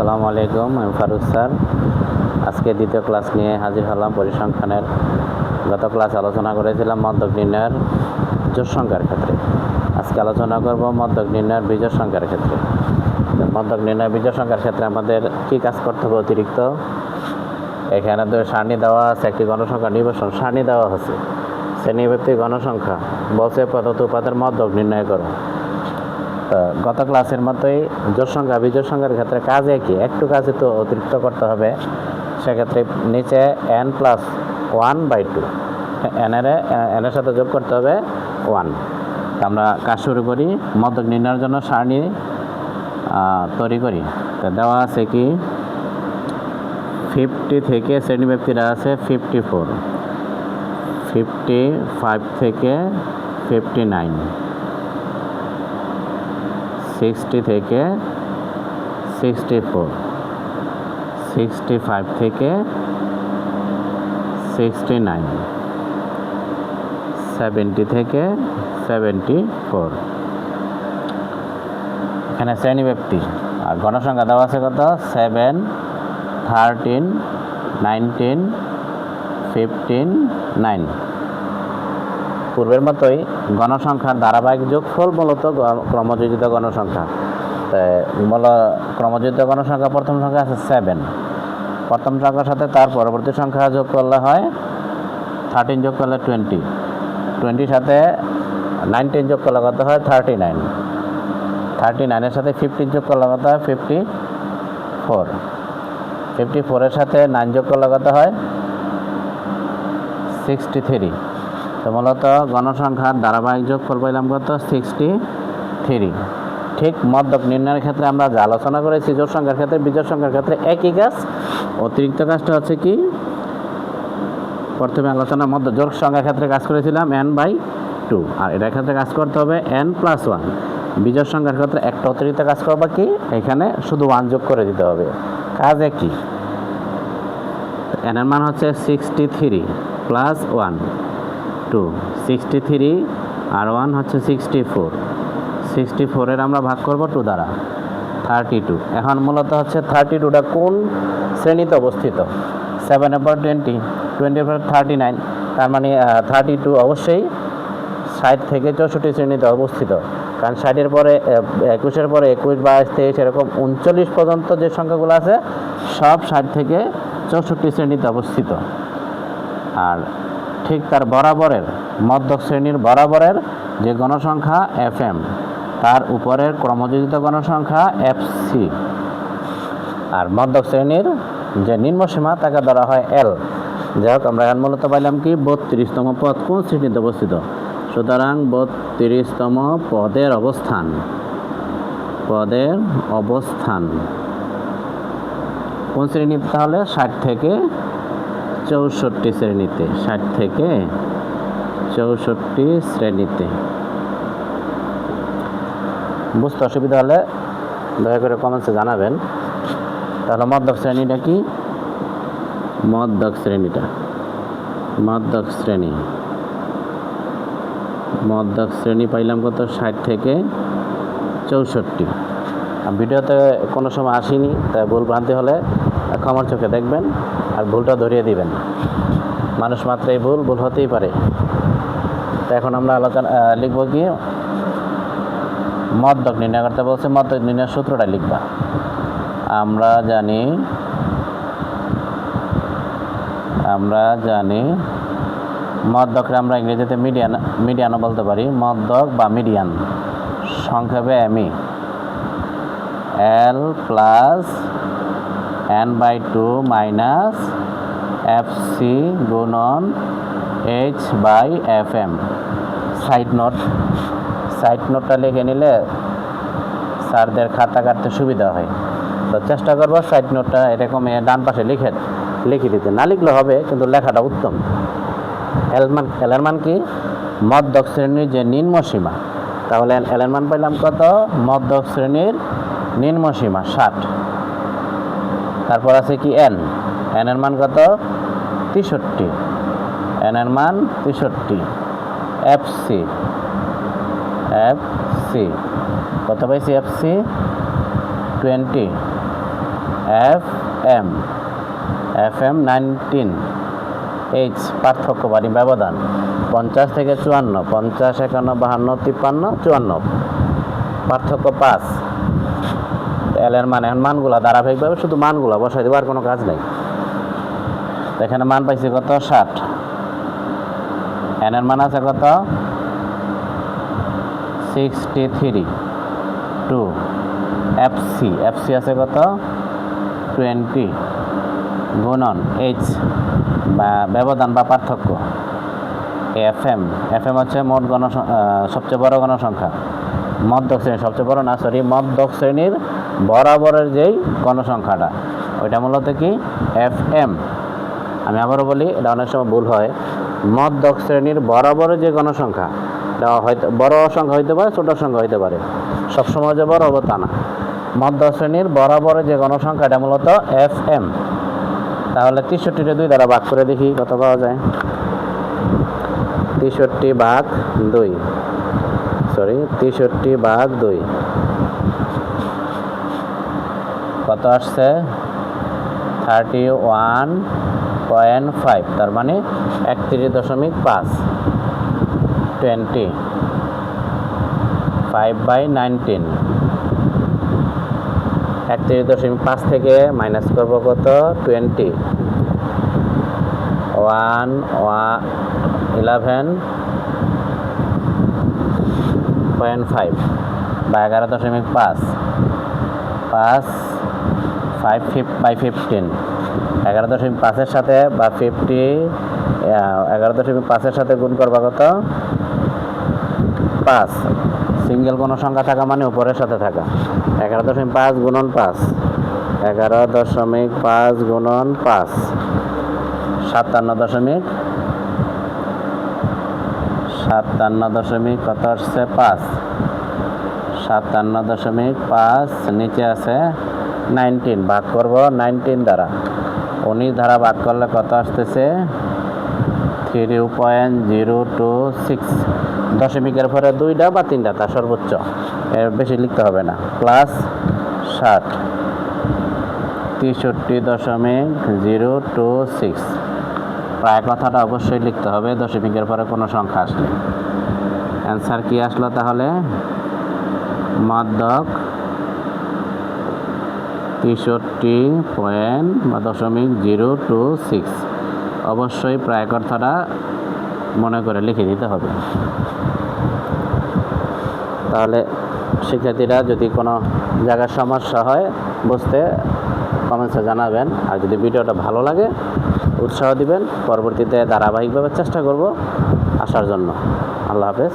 আসসালামু আলাইকুম, আমি ফারুক স্যার। আজকে দ্বিতীয় ক্লাস নিয়ে হাজির হলাম পরিসংখ্যানের। গত ক্লাসে আলোচনা করেছিলাম মধ্যক নির্ণয়ের জোড় সংখ্যার ক্ষেত্রে। আজকে আলোচনা করব মধ্যক নির্ণয়ের বিজোড় সংখ্যার ক্ষেত্রে। মধ্যক নির্ণয় বিজোড় সংখ্যার ক্ষেত্রে আমাদের কী কাজ করতে হবে অতিরিক্ত? এখানে তো সারণী দেওয়া আছে, একটি গণসংখ্যা নির্বাচন সারণী দেওয়া আছে। শ্রেণীভিত্তিক গণসংখ্যা বলছে পদার্থ উপাদানের মধ্যক নির্ণয় করো। গত ক্লাসের মতোই জোড় সংখ্যা বিজোড় সংখ্যার ক্ষেত্রে কাজ একই, একটু কাজে তো অতিরিক্ত করতে হবে। সেক্ষেত্রে নিচে n+1/2 এনের সাথে যোগ করতে হবে 1। আমরা কাজ শুরু করি। মধ্যক নির্ণয়ের জন্য সারণী তৈরি করি। তো দেওয়া আছে কি 50 থেকে শ্রেণীব্যাপ্তিরা আছে 54, 55 থেকে 59, 60 থেকে 64, 65 থেকে 69, 70 থেকে 74। এখানে শ্রেণীব্যাপ্তি আর গণসংখ্যা দেওয়া আছে কত 7, 13, 19, 15, 9। পূর্বের মতোই গণসংখ্যার ধারাবাহিক যোগফল মূলত ক্রমযোজিত গণসংখ্যা। ক্রমযোজিত গণসংখ্যা প্রথম সংখ্যা আছে 7, প্রথম সংখ্যার সাথে তার পরবর্তী সংখ্যা যোগ করলে হয় 13 যোগ করলে 20, 20 সাথে 19 যোগ করলে কত হয় 39, 39-এর সাথে 15 যোগ করলে কত হয় 54, 54-এর সাথে 9 যোগ করলে কত হয় 63। তো মূলত গণসংখ্যার ধারাবাহিক যোগফল পাইলাম কত 63। ঠিক মধ্যক নির্ণয়ের ক্ষেত্রে আমরা যা আলোচনা করেছি জোড় সংখ্যার ক্ষেত্রে বিজোড় সংখ্যার ক্ষেত্রে একই কাজ। অতিরিক্ত কাজটা হচ্ছে কি, প্রথমে আলোচনা জোড় সংখ্যার ক্ষেত্রে কাজ করেছিলাম n/2, আর এটার ক্ষেত্রে কাজ করতে হবে n+1। বিজোড় সংখ্যার ক্ষেত্রে একটা অতিরিক্ত কাজ করবা কি, এখানে শুধু 1 যোগ করে দিতে হবে। কাজ একই। n এর মান হচ্ছে 63 + 1 2, 63 আর 1 হচ্ছে 64, 64-এর আমরা ভাগ করব 2 দ্বারা 32। এখন মূলত হচ্ছে 32টা কোন শ্রেণীতে অবস্থিত? 7 উপর 20, 20 উপর 39, তার মানে 32 অবশ্যই 60 থেকে 64 শ্রেণীতে অবস্থিত। কারণ 60-এর পরে 21-এর পরে 21, 22, 23 এরকম 39 পর্যন্ত যে সংখ্যাগুলো আছে সব 60 থেকে 64 শ্রেণীতে অবস্থিত। আর ঠিক তার বরাবরের মধ্যক শ্রেণীর বরাবরের যে গণসংখ্যা fm, তার উপরের ক্রমযোজিত গণসংখ্যা fc, আর মধ্যক শ্রেণীর যে নিম্নসীমা তাকে ধরা হয় l। যাই হোক, আমরা এখন মূলত পাইলাম কি 32তম পদ কোন শ্রেণীতে অবস্থিত। সুতরাং 32তম পদের অবস্থান কোন শ্রেণীতে? তাহলে 60 থেকে 64 শ্রেণীতে, 60 থেকে 64 শ্রেণীতে। বুঝতে অসুবিধা হলে দয়া করে কমেন্টসে জানাবেন। তাহলে মধ্যক শ্রেণীটা কি? মধ্যক শ্রেণী পাইলাম কত 60 থেকে 64। ভিডিওতে কোনো সময় আসেনি, তাই ভুল ভ্রান্তি হলে ক্ষমার চোখে দেখবেন আর ভুলটা ধরিয়ে দিবেন। মানুষ মাত্রই ভুল হতেই পারে। তো এখন আমরা লিখব কি, মধ্যক নির্ণয় করতে বলছে। মধ্যক নির্ণয়ের সূত্রটা লিখবা। আমরা জানি মধ্যককে আমরা ইংরেজিতে মিডিয়ানও বলতে পারি। মধ্যক বা মিডিয়ান সংক্ষেপে এমই, l+n/2 fc গুণন h/fm। সাইড নোটটা লিখে নিলে স্যারদের খাতা কাটতে সুবিধা হয়। তো চেষ্টা করবো সাইড নোটটা এরকম ডান পাশে লিখে দিতে। না লিখলে হবে, কিন্তু লেখাটা উত্তম। এল এর মান কি? মধ্যক শ্রেণীর যে নিম্নসীমা। তাহলে এল এর মান পাইলাম কত? মধ্যক শ্রেণীর নিম্নসীমা 60। তারপর আছে কি n এর মান কত? 63, n এর মান 63। fc কত পাইছি? fc 20। এফ এম 19, এইচ পার্থক্য বাড়ি ব্যবধান 50 থেকে 54, 50, 51, 52, 53, 54, পার্থক্য 5। এল এর মান, এখন মানগুলা ধারাবাহিকভাবে শুধু মানগুলা বসাই দেবো, আর কোনো কাজ নেই। এখানে মান পাইছি কত 60, এন এর মান আছে কত 63, 2 এফসি আছে কত 20 গুণন এইচ বা ব্যবধান বা পার্থক্য এফএম হচ্ছে মোট সবচেয়ে বড় গণসংখ্যা, মধ্যক শ্রেণীর সবচেয়ে বড় না, সরি, মধ্যক শ্রেণীর বরাবরের যেই গণসংখ্যাটা ওইটা মূলত কি এফএম। আমি আবারও বলি, এটা অনেক সময় ভুল হয়। মধ্যক শ্রেণীর বরাবরের যে গণসংখ্যা, এটা হয়তো বড় সংখ্যা হইতে পারে, ছোট সংখ্যা হইতে পারে, সবসময় যে বড় হবে তা না। মধ্যক শ্রেণীর বরাবরের যে গণসংখ্যা এটা মূলত এফএম। তাহলে 63-টা 2 দ্বারা ভাগ করে দেখি কত পাওয়া যায়। 63/2 কত আসছে 31.5, তার মানে 31.5, 20, 5/19, 31.5 থেকে মাইনাস করবো কত 20, 11.5 বা 11.5, 5/15, 11.5-এর সাথে বা 11.5-এর সাথে গুণ করবা কত 5। সিঙ্গেল কোনো সংখ্যা থাকা মানে উপরের সাথে থাকা। 11.5 গুণন 5, 11.5 গুণন 5, 57 কত আসছে 5, 57.5, নিচে আছে 19, ভাগ করব 19 দ্বারা, 19 দ্বারা ভাগ করলে কত আসতেছে 3.026, দশমিকের পরে 2টা বা 3টা, তা সর্বোচ্চ, এর বেশি লিখতে হবে না, প্লাস 60, 63.026। প্রায় কথাটা অবশ্যই লিখতে হবে দশমিকের পরে কোনো সংখ্যা আসলে। অ্যান্সার কি আসলো তাহলে? মধ্যক 63.026। অবশ্যই প্রায় কথাটা মনে করে লিখে দিতে হবে। তাহলে শিক্ষার্থীরা যদি কোনো জায়গার সমস্যা হয় বুঝতে কমেন্টসে জানাবেন, আর যদি ভিডিওটা ভালো লাগে উৎসাহ দিবেন, পরবর্তীতে ধারাবাহিকভাবে চেষ্টা করব আসার জন্য। আল্লাহ হাফেজ।